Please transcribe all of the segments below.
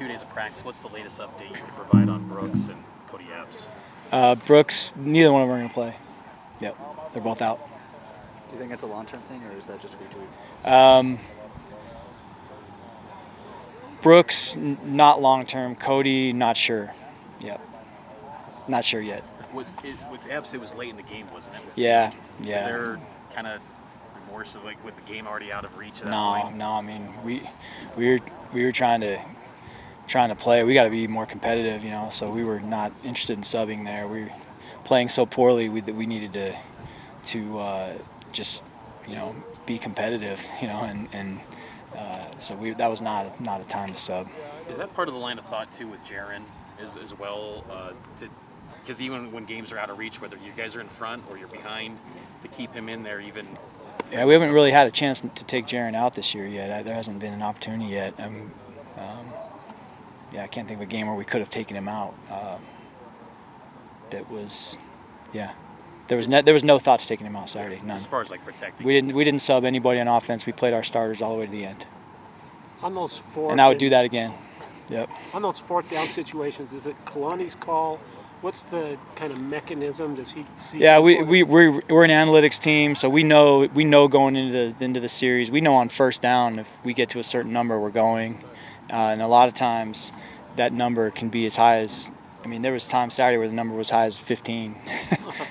2 days of practice, what's the latest update you can provide on Brooks and Cody Epps? Brooks, neither one of them are going to play. Yep, they're both out. Do you think it's a long-term thing, or is that just week to week? Brooks, not long-term. Cody, not sure. Yep, not sure yet. With Epps, it was late in the game, wasn't it? Yeah. Was there kind of remorse of, like, with the game already out of reach at that point? No. I mean, we were trying to play. We got to be more competitive, So we were not interested in subbing there. We were playing so poorly that we needed to just be competitive, and so that was not a time to sub. Is that part of the line of thought too with Jaren as well? Because even when games are out of reach, whether you guys are in front or you're behind, to keep him in there even. Yeah, we haven't really had a chance to take Jaren out this year yet. There hasn't been an opportunity yet. I can't think of a game where we could have taken him out. There was no thought to taking him out Saturday. None. As far as like protecting. We didn't sub anybody on offense. We played our starters all the way to the end. On those and I would do that again. Yep. On those fourth down situations, is it Kalani's call? What's the kind of mechanism? Does he see? Yeah, we're an analytics team, so we know going into the series. We know on first down if we get to a certain number, we're going, and a lot of times that number can be as high as. I mean, there was times Saturday where the number was high as 15,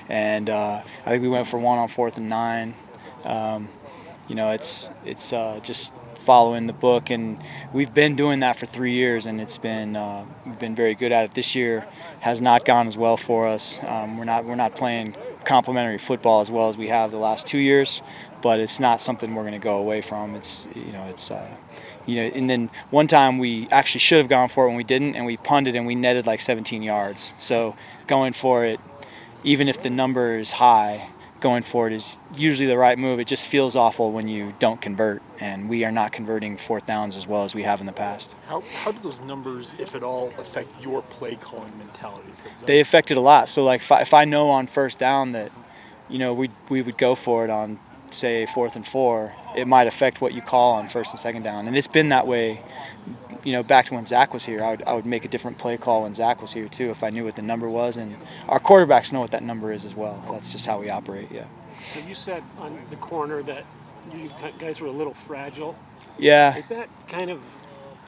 and I think we went for 1 on 4th and 9. It's just following the book, and we've been doing that for 3 years, and we've been very good at it. This year has not gone as well for us. We're not playing complementary football as well as we have the last 2 years, but it's not something we're going to go away from. And then one time we actually should have gone for it when we didn't, and we punted and we netted like 17 yards. So going for it, even if the number is high, going for it is usually the right move. It just feels awful when you don't convert, and we are not converting fourth downs as well as we have in the past. How do those numbers, if at all, affect your play calling mentality, for example? They affect it a lot. So like if I know on first down that we would go for it on, say, 4th and 4, it might affect what you call on first and second down. And it's been that way, back to when Zach was here. I would make a different play call when Zach was here too if I knew what the number was, and our quarterbacks know what that number is as well. That's just how we operate, yeah. So you said on the corner that you guys were a little fragile. Yeah. Is that kind of,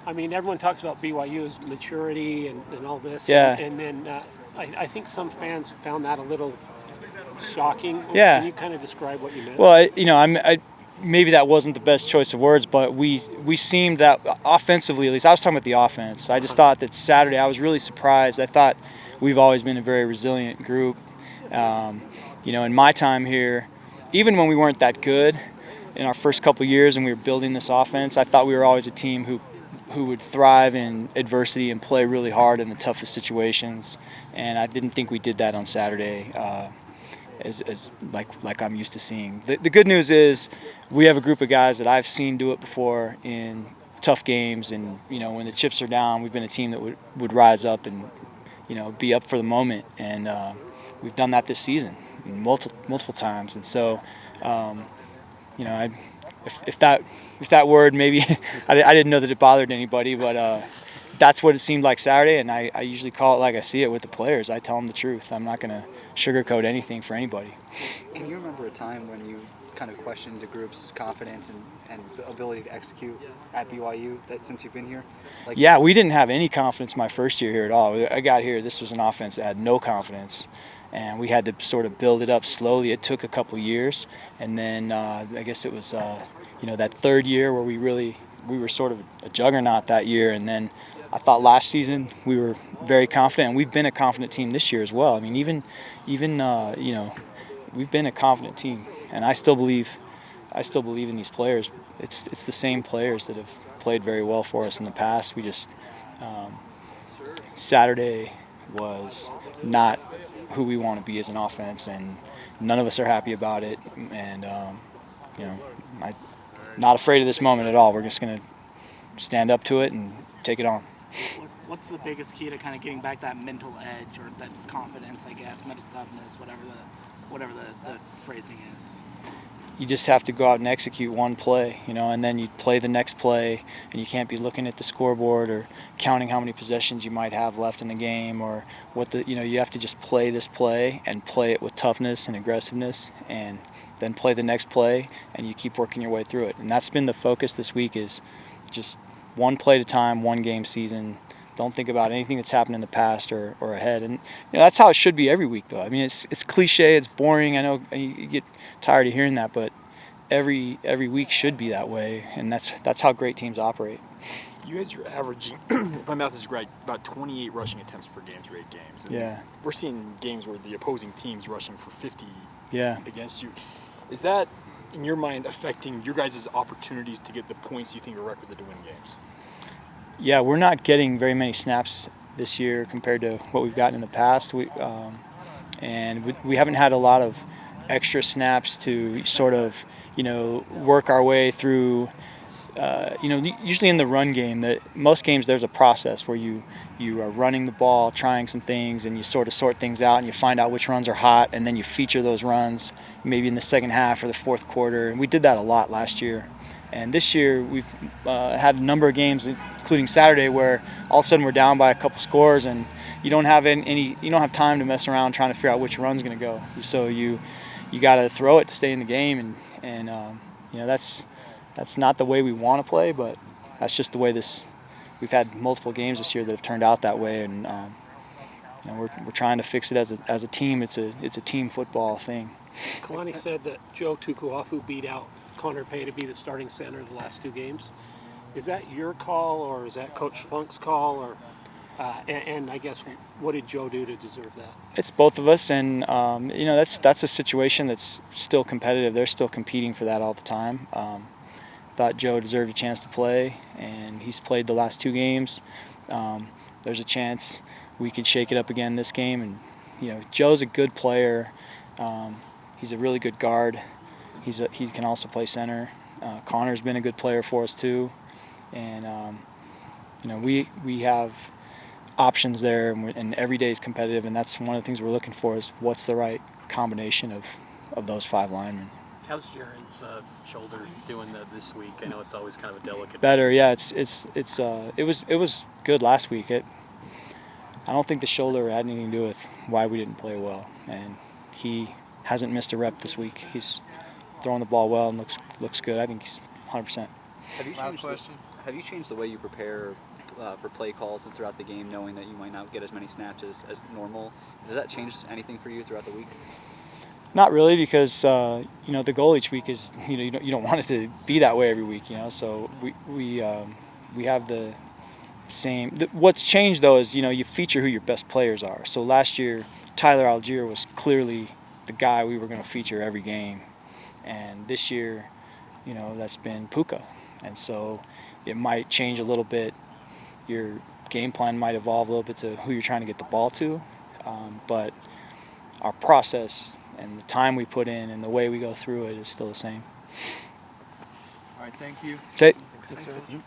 I mean, everyone talks about BYU's maturity and all this. Yeah. And then I think some fans found that a little shocking. Yeah. Can you kind of describe what you meant? Well, maybe that wasn't the best choice of words, but we seemed that offensively, at least I was talking about the offense. I just thought that Saturday I was really surprised. I thought we've always been a very resilient group. In my time here, even when we weren't that good in our first couple of years and we were building this offense, I thought we were always a team who would thrive in adversity and play really hard in the toughest situations. And I didn't think we did that on Saturday. As like I'm used to seeing. The good news is we have a group of guys that I've seen do it before in tough games, and when the chips are down, we've been a team that would rise up and be up for the moment, and we've done that this season multiple times. And so if that word maybe I didn't know that it bothered anybody, but that's what it seemed like Saturday, and I usually call it like I see it with the players. I tell them the truth. I'm not going to sugarcoat anything for anybody. Can you remember a time when you kind of questioned the group's confidence and ability to execute at BYU since you've been here? We didn't have any confidence my first year here at all. I got here, this was an offense that had no confidence, and we had to sort of build it up slowly. It took a couple years, and then I guess it was that third year where we were sort of a juggernaut that year, and then I thought last season we were very confident, and we've been a confident team this year as well. I mean, even we've been a confident team, and I still believe in these players. It's the same players that have played very well for us in the past. We just Saturday was not who we want to be as an offense, and none of us are happy about it. And I'm not afraid of this moment at all. We're just going to stand up to it and take it on. What's the biggest key to kind of getting back that mental edge or that confidence, I guess, mental toughness, whatever the phrasing is? you just have to go out and execute one play, and then you play the next play, and you can't be looking at the scoreboard or counting how many possessions you might have left in the game or you have to just play this play and play it with toughness and aggressiveness, and then play the next play, and you keep working your way through it. And that's been the focus this week, is just one play at a time, one game season. Don't think about anything that's happened in the past or ahead. And that's how it should be every week, though. I mean, it's cliche, it's boring. I know you get tired of hearing that, but every week should be that way, and that's how great teams operate. You guys are averaging, if my math is right, about 28 rushing attempts per game through 8 games. And Yeah. we're seeing games where the opposing team's rushing for 50 Yeah. against you. Is that, in your mind, affecting your guys' opportunities to get the points you think are requisite to win games? Yeah, we're not getting very many snaps this year compared to what we've gotten in the past. We haven't had a lot of extra snaps to sort of, work our way through. Usually in the run game, most games there's a process where you are running the ball, trying some things, and you sort of sort things out, and you find out which runs are hot, and then you feature those runs maybe in the second half or the fourth quarter. And we did that a lot last year. And this year we've had a number of games, including Saturday, where all of a sudden we're down by a couple scores, and you don't have you don't have time to mess around trying to figure out which run's going to go. So you got to throw it to stay in the game, and that's not the way we want to play, but that's just the way we've had multiple games this year that have turned out that way, and we're trying to fix it as a team. It's a team football thing. Kalani said that Joe Tukuafu beat out Connor Pay to be the starting center the last 2 games. Is that your call, or is that Coach Funk's call, or and I guess what did Joe do to deserve that? It's both of us, and that's a situation that's still competitive. They're still competing for that all the time. Thought Joe deserved a chance to play, and he's played the last 2 games. There's a chance we could shake it up again this game, and Joe's a good player. He's a really good guard. He can also play center. Connor's been a good player for us too, and we have options there, and every day is competitive, and that's one of the things we're looking for, is what's the right combination of those 5 linemen. How's Jaren's shoulder doing this week? I know it's always kind of a delicate. Better, yeah. It was good last week. I don't think the shoulder had anything to do with why we didn't play well, and he hasn't missed a rep this week. He's throwing the ball well and looks good. I think he's 100%. Have you changed the way you prepare for play calls throughout the game, knowing that you might not get as many snaps as normal? Does that change anything for you throughout the week? Not really, because the goal each week is you don't want it to be that way every week. So we have the same. What's changed though is you feature who your best players are. So last year Tyler Algier was clearly the guy we were going to feature every game, and this year that's been Puka, and so it might change a little bit. Your game plan might evolve a little bit to who you're trying to get the ball to, but our process and the time we put in and the way we go through it is still the same. All right, thank you. Okay. Thanks, Coach.